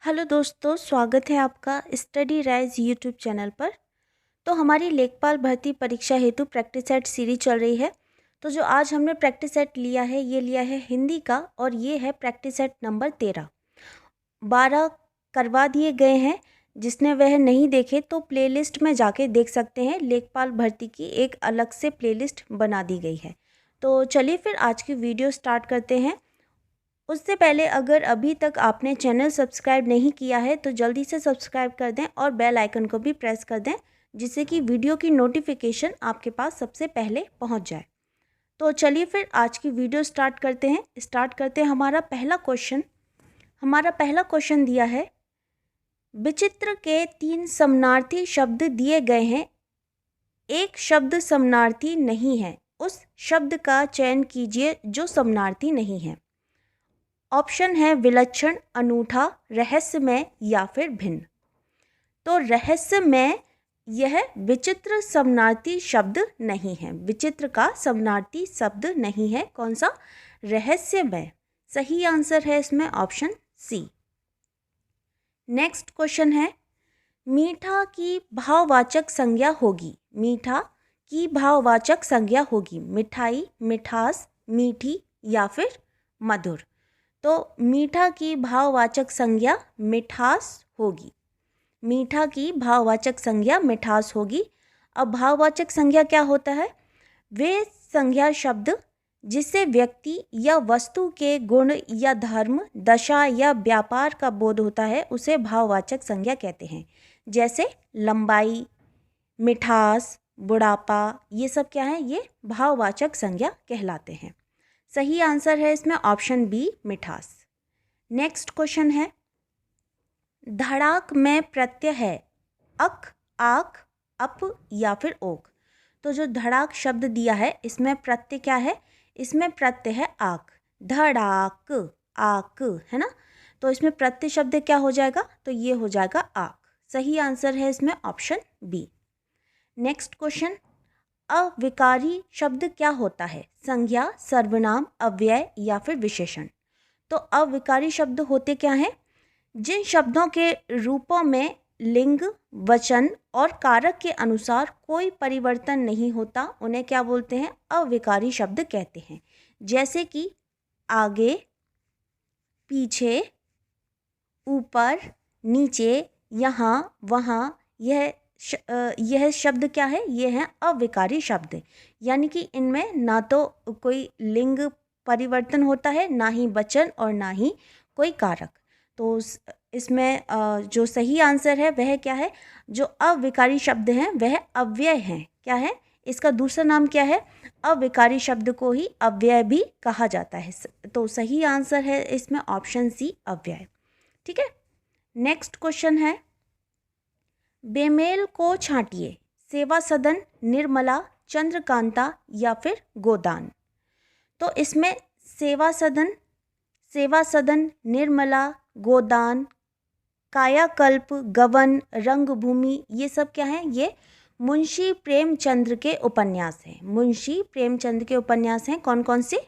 Hello दोस्तों, स्वागत है आपका स्टडी राइज यूट्यूब चैनल पर। तो हमारी लेखपाल भर्ती परीक्षा हेतु प्रैक्टिस सेट सीरीज चल रही है। तो जो आज हमने प्रैक्टिस सेट लिया है, ये लिया है हिंदी का और ये है प्रैक्टिस सेट नंबर 13। 12 करवा दिए गए हैं। जिसने वह नहीं देखे तो प्लेलिस्ट में जाके देख सकते हैं। लेखपाल भर्ती की एक अलग से प्लेलिस्ट बना दी गई है। तो चलिए फिर आज की वीडियो स्टार्ट करते हैं। उससे पहले अगर अभी तक आपने चैनल सब्सक्राइब नहीं किया है तो जल्दी से सब्सक्राइब कर दें और बेल आइकन को भी प्रेस कर दें, जिससे कि वीडियो की नोटिफिकेशन आपके पास सबसे पहले पहुंच जाए। तो चलिए फिर आज की वीडियो स्टार्ट करते हैं। हमारा पहला क्वेश्चन दिया है, विचित्र के 3 समानार्थी शब्द दिए गए हैं, एक शब्द समानार्थी नहीं है, उस शब्द का चयन कीजिए जो समानार्थी नहीं है। ऑप्शन है विलक्षण, अनूठा, रहस्यमय या फिर भिन्न। तो रहस्यमय यह विचित्र समानार्थी शब्द नहीं है। विचित्र का समानार्थी शब्द नहीं है। कौन सा? रहस्यमय। सही आंसर है इसमें ऑप्शन सी। नेक्स्ट क्वेश्चन है, मीठा की भाववाचक संज्ञा होगी। मीठा की भाववाचक संज्ञा होगी मिठाई, मिठास, मीठी या फिर मधुर। तो मीठा की भाववाचक संज्ञा मिठास होगी। मीठा की भाववाचक संज्ञा मिठास होगी। अब भाववाचक संज्ञा क्या होता है? वे संज्ञा शब्द जिससे व्यक्ति या वस्तु के गुण या धर्म, दशा या व्यापार का बोध होता है, उसे भाववाचक संज्ञा कहते हैं। जैसे लंबाई, मिठास, बुढ़ापा, ये सब क्या है? ये भाववाचक संज्ञा कहलाते हैं। सही आंसर है इसमें ऑप्शन बी, मिठास। नेक्स्ट क्वेश्चन है, धड़ाक में प्रत्यय है अक, आक, अप या फिर ओक। तो जो धड़ाक शब्द दिया है इसमें प्रत्यय क्या है? इसमें प्रत्यय है आक। धड़ाक, आक, है ना। तो इसमें प्रत्यय शब्द क्या हो जाएगा? तो ये हो जाएगा आक। सही आंसर है इसमें ऑप्शन बी। नेक्स्ट क्वेश्चन, अविकारी शब्द क्या होता है? संज्ञा, सर्वनाम, अव्यय या फिर विशेषण। तो अविकारी शब्द होते क्या हैं? जिन शब्दों के रूपों में लिंग, वचन और कारक के अनुसार कोई परिवर्तन नहीं होता, उन्हें क्या बोलते हैं? अविकारी शब्द कहते हैं। जैसे कि आगे, पीछे, ऊपर, नीचे, यहाँ, वहाँ, यह शब्द क्या है? ये है अविकारी शब्द। यानी कि इनमें ना तो कोई लिंग परिवर्तन होता है, ना ही वचन और ना ही कोई कारक। तो इसमें जो सही आंसर है वह क्या है? जो अविकारी शब्द हैं वह अव्यय हैं। क्या है? इसका दूसरा नाम क्या है? अविकारी शब्द को ही अव्यय भी कहा जाता है। तो सही आंसर है इसमें ऑप्शन सी, अव्यय। ठीक है। नेक्स्ट क्वेश्चन है, बेमेल को छांटिए। सेवा सदन, निर्मला, चंद्रकांता या फिर गोदान। तो इसमें सेवा सदन, निर्मला, गोदान, कायाकल्प, गबन, रंगभूमि, ये सब क्या है? ये मुंशी प्रेमचंद्र के उपन्यास हैं। मुंशी प्रेमचंद्र के उपन्यास हैं। कौन कौन से?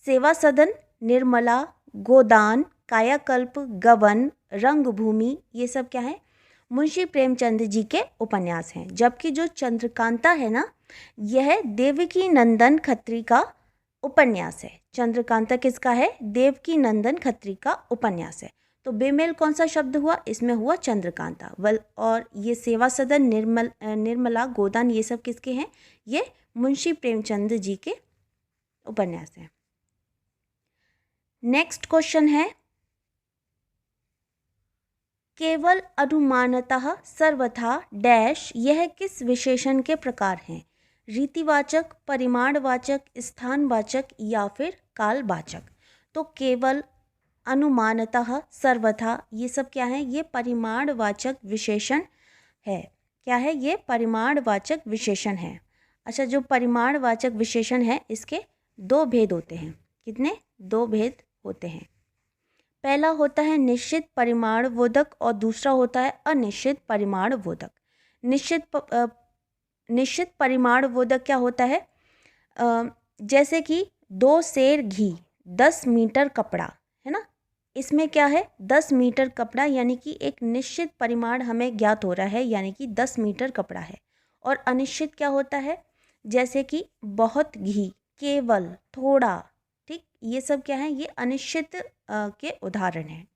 सेवा सदन, निर्मला, गोदान, कायाकल्प, गबन, रंगभूमि, ये सब क्या है? मुंशी प्रेमचंद्र जी के उपन्यास हैं। जबकि जो चंद्रकांता है ना, यह देवकी नंदन खत्री का उपन्यास है। चंद्रकांता किसका है? देवकी नंदन खत्री का उपन्यास है। तो बेमेल कौन सा शब्द हुआ? इसमें हुआ चंद्रकांता। और ये सेवा सदन, निर्मला, गोदान, ये सब किसके हैं? ये मुंशी प्रेमचंद जी के उपन्यास हैं। नेक्स्ट क्वेश्चन है, केवल, अनुमानतः, सर्वथा, डैश, यह किस विशेषण के प्रकार हैं? रीतिवाचक, परिमाणवाचक, स्थानवाचक या फिर कालवाचक। तो केवल, अनुमानतः, सर्वथा, ये सब क्या है? ये परिमाणवाचक विशेषण है। क्या है? ये परिमाणवाचक विशेषण है। अच्छा, जो परिमाणवाचक विशेषण है इसके 2 भेद होते हैं। कितने? 2 भेद होते हैं। पहला होता है निश्चित परिमाणबोधक और दूसरा होता है अनिश्चित परिमाणबोधक। निश्चित परिमाणबोधक क्या होता है? जैसे कि 2 सेर घी, 10 मीटर कपड़ा, है ना। इसमें क्या है, 10 मीटर कपड़ा, यानी कि एक निश्चित परिमाण हमें ज्ञात हो रहा है, यानी कि 10 मीटर कपड़ा है। और अनिश्चित क्या होता है, जैसे कि बहुत घी, केवल, थोड़ा, ठीक, ये सब क्या है, ये अनिश्चित के उदाहरण हैं।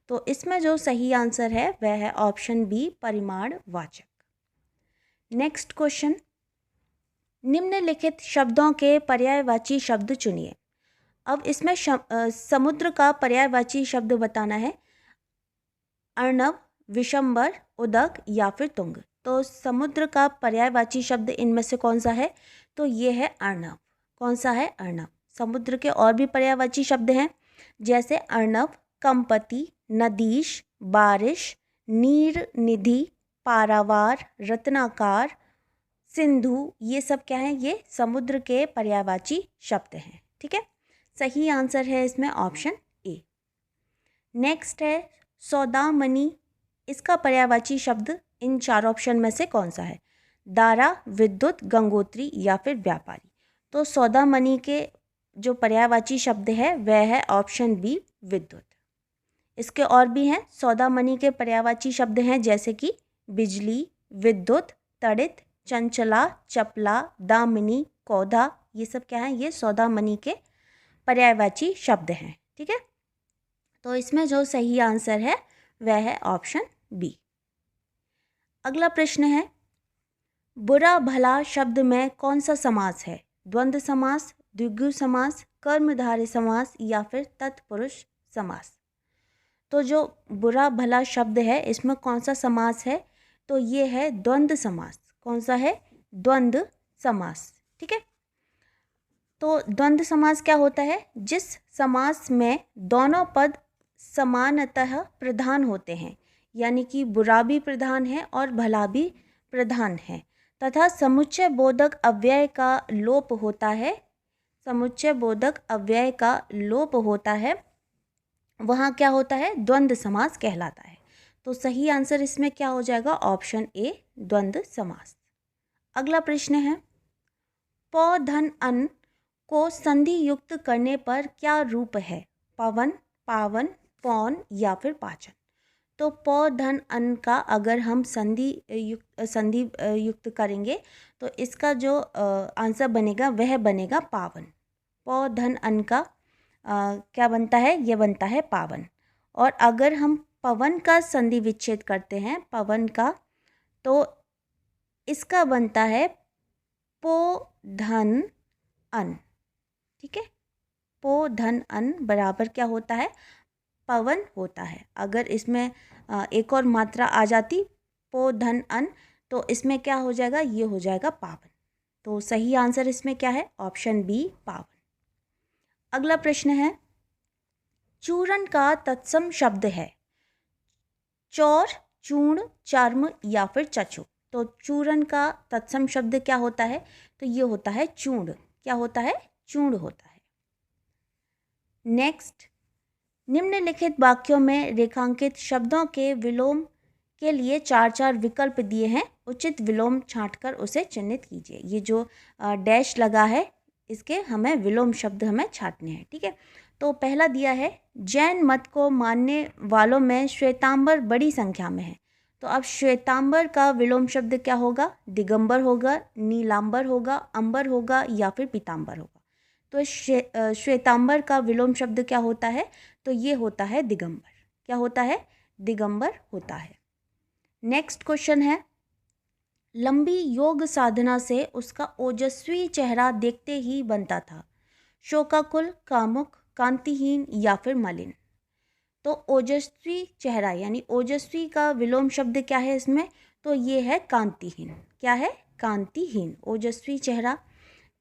तो इसमें जो सही आंसर है वह है ऑप्शन बी, परिमाणवाचक। नेक्स्ट क्वेश्चन, निम्नलिखित शब्दों के पर्यायवाची शब्द चुनिए। अब इसमें समुद्र का पर्यायवाची शब्द बताना है, अर्णव, विशंबर, उदक या फिर तुंग। तो समुद्र का पर्यायवाची शब्द इनमें से कौन सा है, तो ये है अर्णव। कौन सा है, अर्णव। समुद्र के और भी पर्यायवाची शब्द हैं, जैसे अर्णव, कंपति, नदीश, बारिश, नीर निधि, पारावार, रत्नाकार, सिंधु, ये सब क्या है, ये समुद्र के पर्यायवाची शब्द हैं। ठीक है, सही आंसर है इसमें ऑप्शन ए। नेक्स्ट है सौदामनी, इसका पर्यायवाची शब्द इन चार ऑप्शन में से कौन सा है, दारा, विद्युत, गंगोत्री या फिर व्यापारी। तो सौदामनी के जो पर्यायवाची शब्द है वह है ऑप्शन बी, विद्युत। इसके और भी हैं, सौदामनी के पर्यायवाची शब्द हैं जैसे कि बिजली, विद्युत, तड़ित, चंचला, चपला, दामिनी, कौधा, ये सब क्या है, ये सौदामनी के पर्यायवाची शब्द हैं। ठीक है, तो इसमें जो सही आंसर है वह है ऑप्शन बी। अगला प्रश्न है, बुरा भला शब्द में कौन सा समास है, द्वंद्व समास, द्विगु समास, कर्मधारय समास या फिर तत्पुरुष समास। तो जो बुरा भला शब्द है इसमें कौन सा समास है, तो ये है द्वंद्व समास। कौन सा है, द्वंद्व समास। ठीक है, तो द्वंद्व समास क्या होता है, जिस समास में दोनों पद समानतः प्रधान होते हैं, यानी कि बुरा भी प्रधान है और भला भी प्रधान है, तथा समुच्चय बोधक अव्यय का लोप होता है। समुच्चय बोधक अव्यय का लोप होता है, वहाँ क्या होता है, द्वंद्व समास कहलाता है। तो सही आंसर इसमें क्या हो जाएगा, ऑप्शन ए, द्वंद्व समास। अगला प्रश्न है, प धन अन को संधि युक्त करने पर क्या रूप है, पवन, पावन, पौन या फिर पाचन। तो प धन अन का अगर हम संधि युक्त करेंगे तो इसका जो आंसर बनेगा वह बनेगा पावन। प धन अन का क्या बनता है, यह बनता है पावन। और अगर हम पवन का संधि विच्छेद करते हैं, पवन का, तो इसका बनता है पो धन अन। ठीक है, पो धन अन बराबर क्या होता है, पवन होता है। अगर इसमें एक और मात्रा आ जाती, पो धन अन, तो इसमें क्या हो जाएगा, ये हो जाएगा पावन। तो सही आंसर इसमें क्या है, ऑप्शन बी, पावन। अगला प्रश्न है, चूर्ण का तत्सम शब्द है चौर, चूर्ण, चर्म या फिर चक्षु। तो चूर्ण का तत्सम शब्द क्या होता है, तो ये होता है चूर्ण। क्या होता है, चूर्ण होता है। नेक्स्ट, निम्नलिखित वाक्यों में रेखांकित शब्दों के विलोम के लिए 4 विकल्प दिए हैं, उचित विलोम छांटकर उसे चिन्हित कीजिए। ये जो डैश लगा है इसके हमें विलोम शब्द हमें छांटने हैं। ठीक है, तो पहला दिया है, जैन मत को मानने वालों में श्वेतांबर बड़ी संख्या में है। तो अब श्वेतांबर का विलोम शब्द क्या होगा, दिगंबर होगा, नीलांबर होगा, अंबर होगा या फिर पीतांबर होगा। तो श्वेतांबर का विलोम शब्द क्या होता है, तो ये होता है दिगंबर। क्या होता है, दिगंबर होता है। नेक्स्ट क्वेश्चन है, लंबी योग साधना से उसका ओजस्वी चेहरा देखते ही बनता था, शोकाकुल, कामुक, कांतिहीन या फिर मलिन। तो ओजस्वी चेहरा यानी ओजस्वी का विलोम शब्द क्या है इसमें, तो ये है कांतिहीन। क्या है, कांतिहीन। ओजस्वी चेहरा,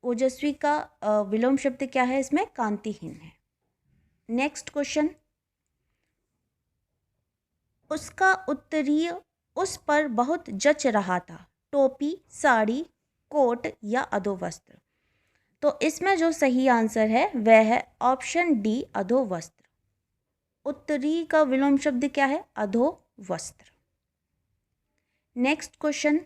ओजस्वी का विलोम शब्द क्या है इसमें, कांतिहीन है। नेक्स्ट क्वेश्चन, उसका उत्तरीय उस पर बहुत जच रहा था, टोपी, साड़ी, कोट या अधोवस्त्र। तो इसमें जो सही आंसर है वह है ऑप्शन डी, अधोवस्त्र। उत्तरी का विलोम शब्द क्या है, अधोवस्त्र। नेक्स्ट क्वेश्चन,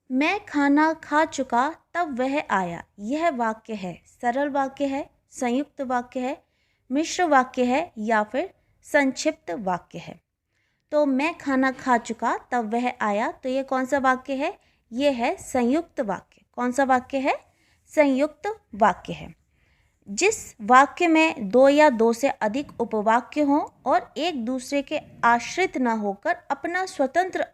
मैं खाना खा चुका तब वह आया, यह वाक्य है सरल वाक्य है, संयुक्त वाक्य है, मिश्र वाक्य है या फिर संक्षिप्त वाक्य है। तो मैं खाना खा चुका तब वह आया, तो ये कौन सा वाक्य है? ये है संयुक्त वाक्य। कौन सा वाक्य है? संयुक्त वाक्य है। जिस वाक्य में दो या दो से अधिक उपवाक्य हों और एक दूसरे के आश्रित न होकर अपना स्वतंत्र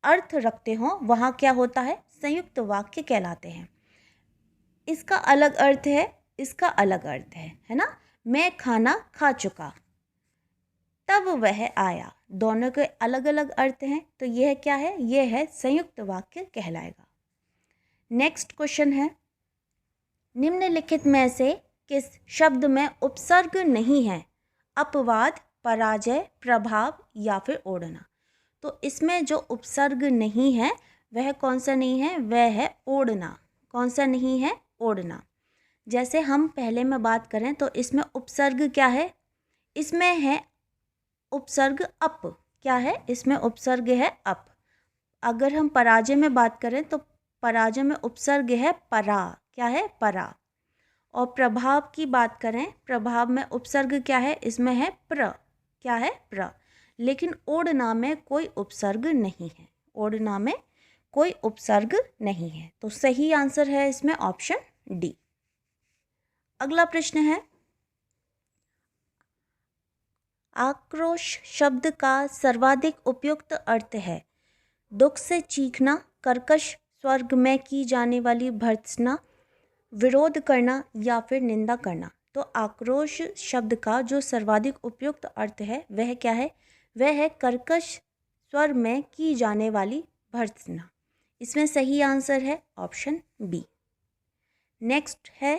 अर्थ रखते हों, वहाँ क्या होता है? संयुक्त वाक्य कहलाते हैं। इसका अलग अर्थ है, इसका अलग अर्थ है ना। मैं खाना खा चुका तब वह आया, दोनों के अलग अलग अर्थ हैं, तो यह क्या है? यह है संयुक्त वाक्य कहलाएगा। नेक्स्ट क्वेश्चन है, निम्नलिखित में से किस शब्द में उपसर्ग नहीं है? अपवाद, पराजय, प्रभाव या फिर ओढ़ना। तो इसमें जो उपसर्ग नहीं है वह कौन सा नहीं है? वह है ओढ़ना। कौन सा नहीं है? ओढ़ना। जैसे हम पहले में बात करें तो इसमें उपसर्ग क्या है? इसमें है उपसर्ग अप। क्या है? इसमें उपसर्ग है अप। अगर हम पराजय में बात करें तो पराजय में उपसर्ग है परा। क्या है? परा। और प्रभाव की बात करें, प्रभाव में उपसर्ग क्या है? इसमें है प्र। क्या है? प्र। लेकिन ओढ़ना में कोई उपसर्ग नहीं है। ओढ़ना में कोई उपसर्ग नहीं है, तो सही आंसर है इसमें ऑप्शन डी। अगला प्रश्न है, आक्रोश शब्द का सर्वाधिक उपयुक्त अर्थ है दुख से चीखना, कर्कश स्वर में की जाने वाली भर्त्सना, विरोध करना या फिर निंदा करना। तो आक्रोश शब्द का जो सर्वाधिक उपयुक्त अर्थ है वह क्या है? वह है कर्कश स्वर में की जाने वाली भर्त्सना। इसमें सही आंसर है ऑप्शन बी। नेक्स्ट है,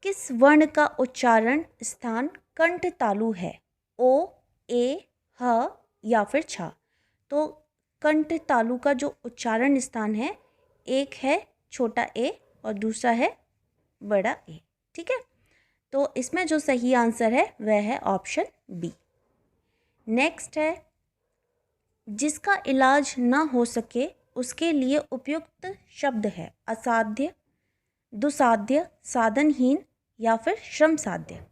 किस वर्ण का उच्चारण स्थान कंठ तालु है? ओ, ए, ह या फिर छ। तो कंठ तालु का जो उच्चारण स्थान है, एक है छोटा ए और दूसरा है बड़ा ए। ठीक है, तो इसमें जो सही आंसर है वह है ऑप्शन बी। नेक्स्ट है, जिसका इलाज ना हो सके उसके लिए उपयुक्त शब्द है असाध्य, दुसाध्य, साधनहीन या फिर श्रम साध्य।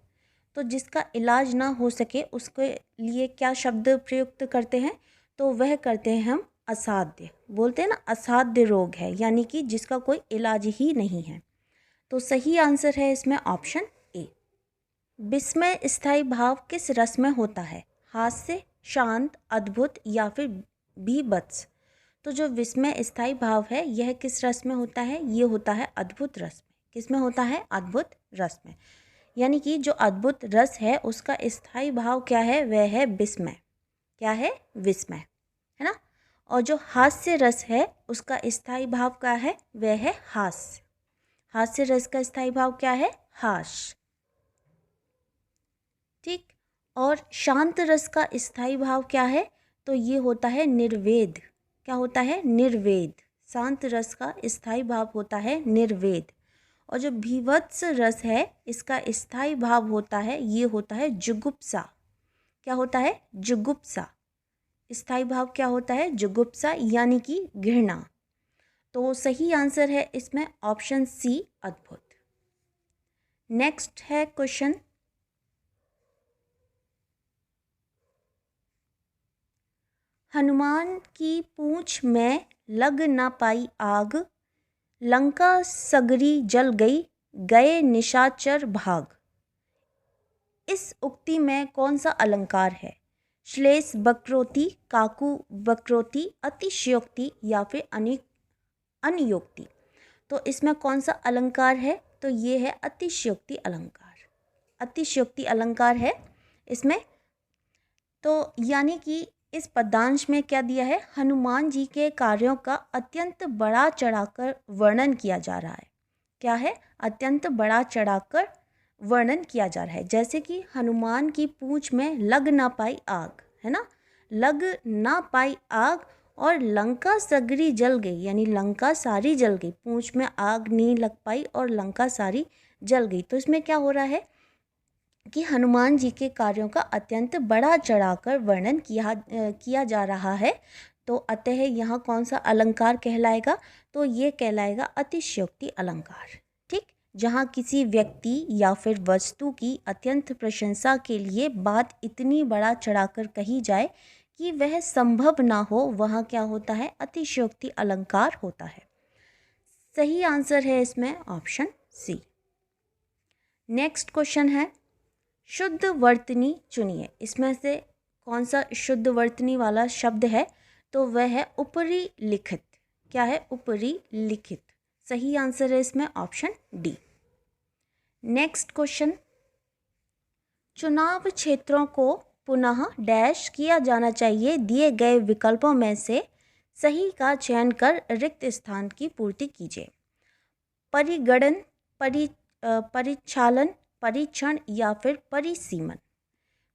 तो जिसका इलाज ना हो सके उसके लिए क्या शब्द प्रयुक्त करते हैं? तो वह करते हैं हम असाध्य। बोलते हैं ना असाध्य रोग है, यानी कि जिसका कोई इलाज ही नहीं है। तो सही आंसर है इसमें ऑप्शन ए। विस्मय स्थायी भाव किस रस में होता है? हास्य, शांत, अद्भुत या फिर बीभत्स। तो जो विस्मय स्थायी भाव है यह किस रस में होता है? ये होता है अद्भुत रस में। किस में होता है? अद्भुत रस में। यानी कि जो अद्भुत रस है उसका स्थायी भाव क्या है? वह है विस्मय। क्या है? विस्मय, है ना। और जो हास्य रस है उसका स्थायी भाव क्या है? वह है हास्य। हास्य रस का स्थायी भाव क्या है? हास्य। ठीक। और शांत रस का स्थायी भाव क्या है? तो ये होता है निर्वेद। क्या होता है? निर्वेद। शांत रस का स्थायी भाव होता है निर्वेद। और जो भीभत्स रस है इसका स्थायी भाव होता है, ये होता है जुगुप्सा। क्या होता है? जुगुप्सा। स्थायी भाव क्या होता है? जुगुप्सा, यानी कि घृणा। तो सही आंसर है इसमें ऑप्शन सी, अद्भुत। नेक्स्ट है क्वेश्चन, हनुमान की पूंछ में लग ना पाई आग, लंका सगरी जल गई, गए निशाचर भाग। इस उक्ति में कौन सा अलंकार है? श्लेष वक्रोक्ति, काकू वक्रोक्ति, अतिशयोक्ति या फिर अनियोक्ति। तो इसमें कौन सा अलंकार है? तो ये है अतिशयोक्ति अलंकार। अतिशयोक्ति अलंकार है इसमें। तो यानी कि इस पदांश में क्या दिया है? हनुमान जी के कार्यों का अत्यंत बड़ा चढ़ाकर वर्णन किया जा रहा है। क्या है? अत्यंत बड़ा चढ़ाकर वर्णन किया जा रहा है। जैसे कि हनुमान की पूंछ में लग ना पाई आग, है ना, लग ना पाई आग, और लंका सगरी जल गई, यानी लंका सारी जल गई। पूंछ में आग नहीं लग पाई और लंका सारी जल गई। तो इसमें क्या हो रहा है कि हनुमान जी के कार्यों का अत्यंत बड़ा चढ़ाकर वर्णन किया जा रहा है। तो अतः यहाँ कौन सा अलंकार कहलाएगा? तो ये कहलाएगा अतिशयोक्ति अलंकार। ठीक, जहाँ किसी व्यक्ति या फिर वस्तु की अत्यंत प्रशंसा के लिए बात इतनी बड़ा चढ़ाकर कही जाए कि वह संभव ना हो, वहाँ क्या होता है? अतिशयोक्ति अलंकार होता है। सही आंसर है इसमें ऑप्शन सी। नेक्स्ट क्वेश्चन है, शुद्ध वर्तनी चुनिए। इसमें से कौन सा शुद्ध वर्तनी वाला शब्द है? तो वह है ऊपरी लिखित। क्या है? ऊपरी लिखित। सही आंसर है इसमें ऑप्शन डी। नेक्स्ट क्वेश्चन, चुनाव क्षेत्रों को पुनः डैश किया जाना चाहिए, दिए गए विकल्पों में से सही का चयन कर रिक्त स्थान की पूर्ति कीजिए। परिगणन, परिचालन, परीक्षण या फिर परिसीमन।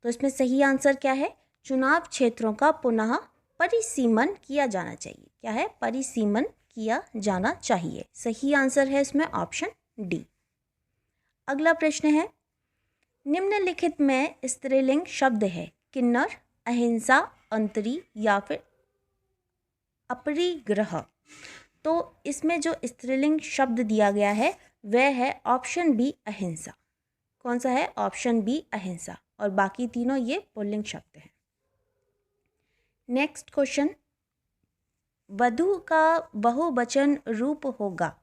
तो इसमें सही आंसर क्या है? चुनाव क्षेत्रों का पुनः परिसीमन किया जाना चाहिए। क्या है? परिसीमन किया जाना चाहिए। सही आंसर है इसमें ऑप्शन डी। अगला प्रश्न है, निम्नलिखित में स्त्रीलिंग शब्द है किन्नर, अहिंसा, अंतरी या फिर अपरिग्रह। तो इसमें जो स्त्रीलिंग शब्द दिया गया है वह है ऑप्शन बी अहिंसा। कौन सा है? ऑप्शन बी अहिंसा। और बाकी तीनों ये पुल्लिंग शब्द हैं। नेक्स्ट क्वेश्चन, वधु का बहुवचन रूप होगा।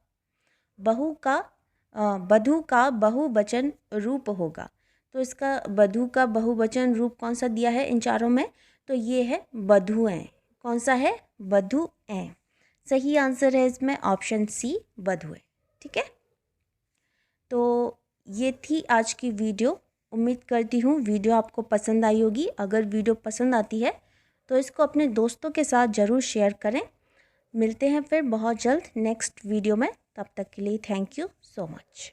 वधु का बहुवचन रूप होगा। तो इसका वधु का बहुवचन रूप कौन सा दिया है इन चारों में? तो ये है वधुएं। कौन सा है? वधुएं। सही आंसर है इसमें ऑप्शन सी वधुएं। ठीक है, तो ये थी आज की वीडियो। उम्मीद करती हूँ वीडियो आपको पसंद आई होगी। अगर वीडियो पसंद आती है तो इसको अपने दोस्तों के साथ ज़रूर शेयर करें। मिलते हैं फिर बहुत जल्द नेक्स्ट वीडियो में। तब तक के लिए थैंक यू सो मच।